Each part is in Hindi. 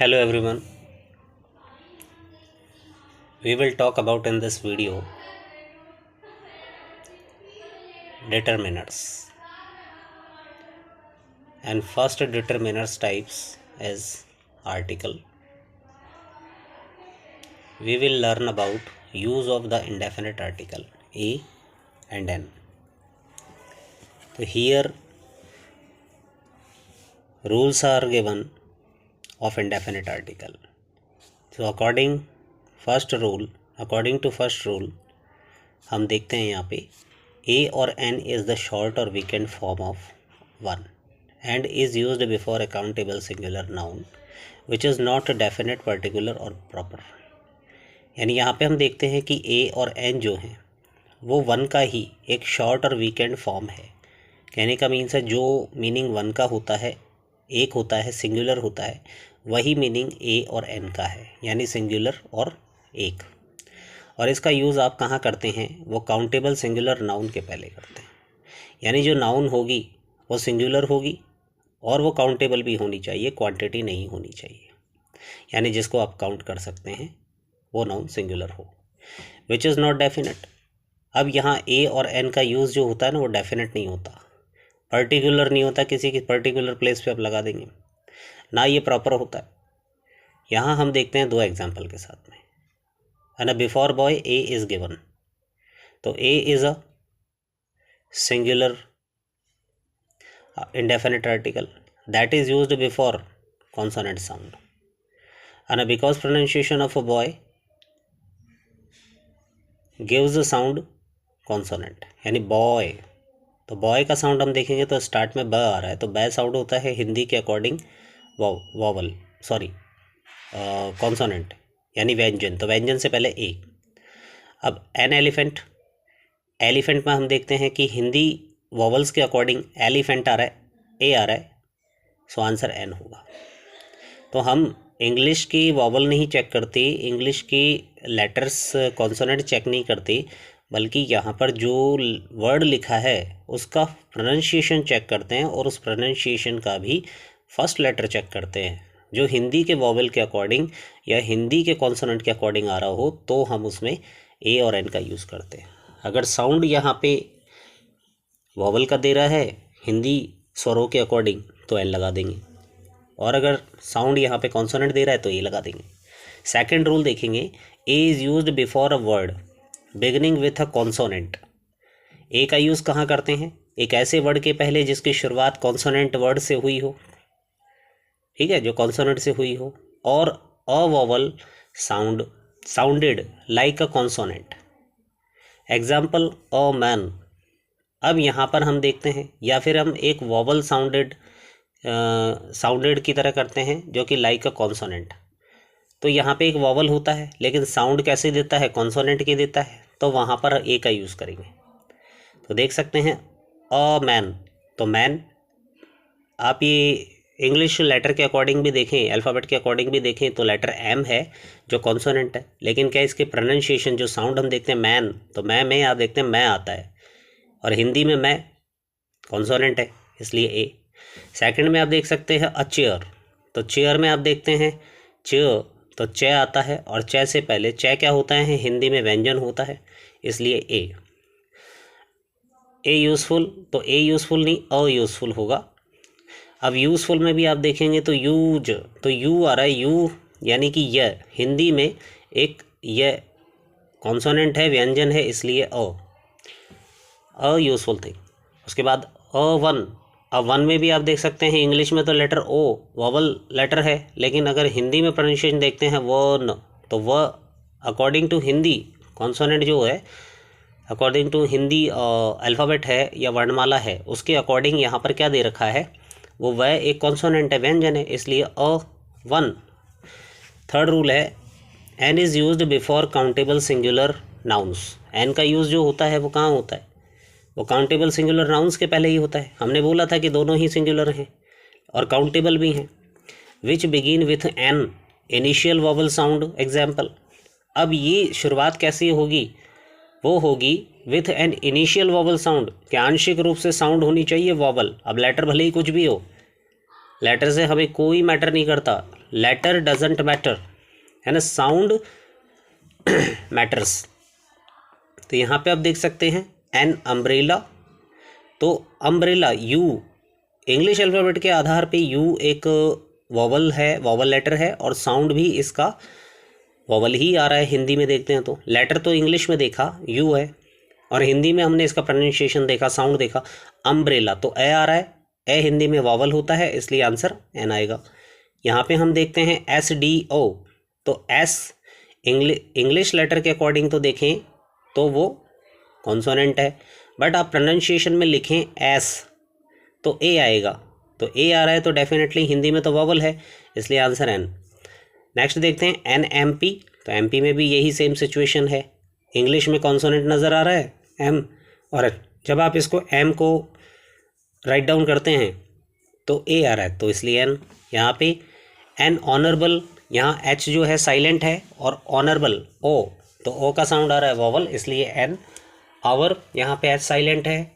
Hello everyone, we will talk about in this video determiners, and first determiners types is article. We will learn about use of the indefinite article a and n. So here rules are given of indefinite article. So according to first rule हम देखते हैं यहाँ पे a और n is the short or weakened form of one and is used before a countable singular noun which is not definite, particular और proper. यानी यहाँ पे हम देखते हैं कि a और n जो हैं वो वन का ही एक शॉर्ट और वीकेंड फॉर्म है. कहने का मीन्स है जो मीनिंग वन का होता है, एक होता है, सिंगुलर होता है, वही मीनिंग ए और एन का है, यानी सिंगुलर और एक. और इसका यूज़ आप कहाँ करते हैं? वो काउंटेबल सिंगुलर नाउन के पहले करते हैं. यानी जो नाउन होगी वो सिंगुलर होगी और वो काउंटेबल भी होनी चाहिए, क्वांटिटी नहीं होनी चाहिए. यानी जिसको आप काउंट कर सकते हैं वो नाउन सिंगुलर हो. Which is not definite. अब यहाँ ए और एन का यूज़ जो होता है ना वो डेफिनेट नहीं होता, पर्टिकुलर नहीं होता, किसी की पर्टिकुलर प्लेस पे आप लगा देंगे ना, ये प्रॉपर होता है. यहाँ हम देखते हैं दो एग्जाम्पल के साथ में, है ना. Before boy a is given, तो a is a singular indefinite article that is used before consonant sound, and because pronunciation of a boy gives the sound consonant, यानी boy, तो बॉय का साउंड हम देखेंगे तो स्टार्ट में ब आ रहा है, तो ब साउंड होता है हिंदी के अकॉर्डिंग वॉवल कॉन्सोनेंट यानी व्यंजन, तो व्यंजन से पहले ए. अब एन एलिफेंट में हम देखते हैं कि हिंदी वॉवल्स के अकॉर्डिंग एलिफेंट आ रहा है, ए आ रहा है, सो आंसर एन होगा. तो हम इंग्लिश की वॉवल नहीं चेक करते, इंग्लिश की लेटर्स कॉन्सोनेंट चेक नहीं करते, बल्कि यहाँ पर जो वर्ड लिखा है उसका प्रोनाउंसिएशन चेक करते हैं और उस प्रोनाउंसिएशन का भी फर्स्ट लेटर चेक करते हैं. जो हिंदी के वॉवल के अकॉर्डिंग या हिंदी के कॉन्सोनेंट के अकॉर्डिंग आ रहा हो तो हम उसमें ए और एन का यूज़ करते हैं. अगर साउंड यहाँ पे वॉवल का दे रहा है हिंदी स्वरों के अकॉर्डिंग तो एन लगा देंगे, और अगर साउंड यहाँ पे कॉन्सोनेंट दे रहा है तो ए लगा देंगे. सेकंड रूल देखेंगे, a is used before a word beginning with a consonant. A का यूज़ कहाँ करते हैं? एक ऐसे वर्ड के पहले जिसकी शुरुआत कॉन्सोनेंट वर्ड से हुई हो, ठीक है, जो कॉन्सोनेंट से हुई हो, और a vowel sounded like a consonant. Example a man. अब यहाँ पर हम देखते हैं, या फिर हम एक वॉवल साउंडेड की तरह करते हैं जो कि लाइक अ कॉन्सोनेंट. तो यहाँ पे एक वॉवल होता है लेकिन साउंड कैसे देता है? कॉन्सोनेंट के देता है, तो वहाँ पर ए का यूज़ करेंगे. तो देख सकते हैं अ मैन, तो मैन आप ये इंग्लिश लेटर के अकॉर्डिंग भी देखें, अल्फ़ाबेट के अकॉर्डिंग भी देखें तो लेटर एम है जो कॉन्सोनेंट है, लेकिन क्या इसके प्रोनाउंसिएशन जो साउंड हम देखते हैं मैन, तो मैं में आप देखते हैं मैं आता है, और हिंदी में मैं कॉन्सोनेंट है इसलिए ए. सेकंड में आप देख सकते हैं अ चेयर, तो चेयर में आप देखते हैं च, तो च आता है, और च से पहले च क्या होता है? हिंदी में व्यंजन होता है, इसलिए ए. ए यूज़फुल, तो ए यूज़फुल नहीं अ यूज़फुल होगा. अब यूज़फुल में भी आप देखेंगे तो यूज, तो यू आ रहा है, यू यानी कि य, हिंदी में एक य कॉन्सोनेंट है, व्यंजन है, इसलिए अ यूज़फुल थिंग. उसके बाद अ वन. अब वन में भी आप देख सकते हैं इंग्लिश में तो लेटर ओ वॉवल लेटर है, लेकिन अगर हिंदी में प्रोनाउंसिएशन देखते हैं वन, तो वह अकॉर्डिंग टू हिंदी कॉन्सोनेंट जो है, अकॉर्डिंग टू हिंदी अल्फ़ाबेट है या वर्णमाला है, उसके अकॉर्डिंग यहाँ पर क्या दे रखा है? वो वह एक कॉन्सोनेंट है, व्यंजन है, इसलिए अ वन. थर्ड रूल है, an is used before countable singular nouns. An का यूज़ जो होता है वो कहाँ होता है? वो काउंटेबल सिंगुलर नाउन्स के पहले ही होता है. हमने बोला था कि दोनों ही सिंगुलर हैं और काउंटेबल भी हैं. Which begin with an initial vowel sound. Example. अब ये शुरुआत कैसी होगी? वो होगी with an initial vowel sound, कि आंशिक रूप से साउंड होनी चाहिए वॉवल. अब लेटर भले ही कुछ भी हो, लेटर से हमें कोई मैटर नहीं करता, लेटर डजेंट मैटर, है ना, साउंड मैटर्स। तो यहाँ पे आप देख सकते हैं एन अम्ब्रेला, तो अम्ब्रेला यू, इंग्लिश अल्फ़ाबेट के आधार पे यू एक वॉवल है, वॉवल लेटर है, और साउंड भी इसका वॉवल ही आ रहा है। हिंदी में देखते हैं तो लेटर तो इंग्लिश में देखा यू है, और हिंदी में हमने इसका प्रोनाउंसिएशन देखा, साउंड देखा अम्ब्रेला, तो ए आ रहा है, ए हिंदी में वॉवल होता है, इसलिए आंसर एन आएगा। यहाँ पे हम देखते हैं एस डी ओ, तो एस इंग्लिश लेटर के अकॉर्डिंग तो देखें तो वो कॉन्सोनेंट है, बट आप प्रोनाउंसिएशन में लिखें एस तो ए आएगा, तो ए आ रहा है तो डेफिनेटली हिंदी में तो वॉवल है, इसलिए आंसर एन। नेक्स्ट देखते हैं एन एम पी, तो एम पी में भी यही सेम सिचुएशन है, इंग्लिश में कॉन्सोनेंट नज़र आ रहा है एम, और जब आप इसको एम को राइट डाउन करते हैं तो ए आ रहा है, तो इसलिए एन। यहाँ पे एन ऑनरेबल, यहाँ एच जो है साइलेंट है, और ऑनरेबल ओ, तो ओ का साउंड आ रहा है वॉवल, इसलिए एन। आवर, यहाँ पे एच साइलेंट है,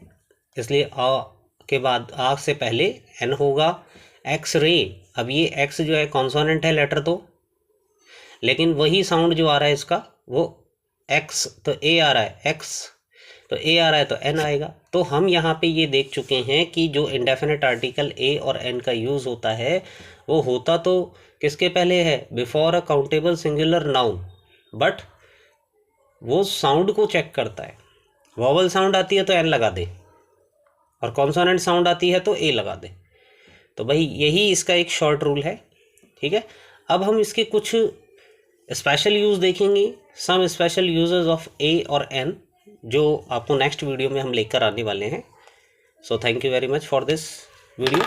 इसलिए आ के बाद आ से पहले एन होगा। एक्स रे, अब ये एक्स जो है कॉन्सोनेंट है लेटर तो, लेकिन वही साउंड जो आ रहा है इसका वो एक्स, तो ए आ रहा है एक्स, तो ए आ रहा है तो एन आएगा। तो हम यहाँ पे ये देख चुके हैं कि जो इंडेफिनिट आर्टिकल ए और एन का यूज़ होता है वो होता तो किसके पहले है, before a countable singular noun, but वो साउंड को चेक करता है। वॉवल साउंड आती है तो एन लगा दे, और कॉन्सोनेंट साउंड आती है तो ए लगा दे। तो भाई यही इसका एक शॉर्ट रूल है, ठीक है। अब हम इसके कुछ स्पेशल यूज़ देखेंगे, सम स्पेशल यूजेस ऑफ ए और एन, जो आपको नेक्स्ट वीडियो में हम लेकर आने वाले हैं। So thank you very much for this video.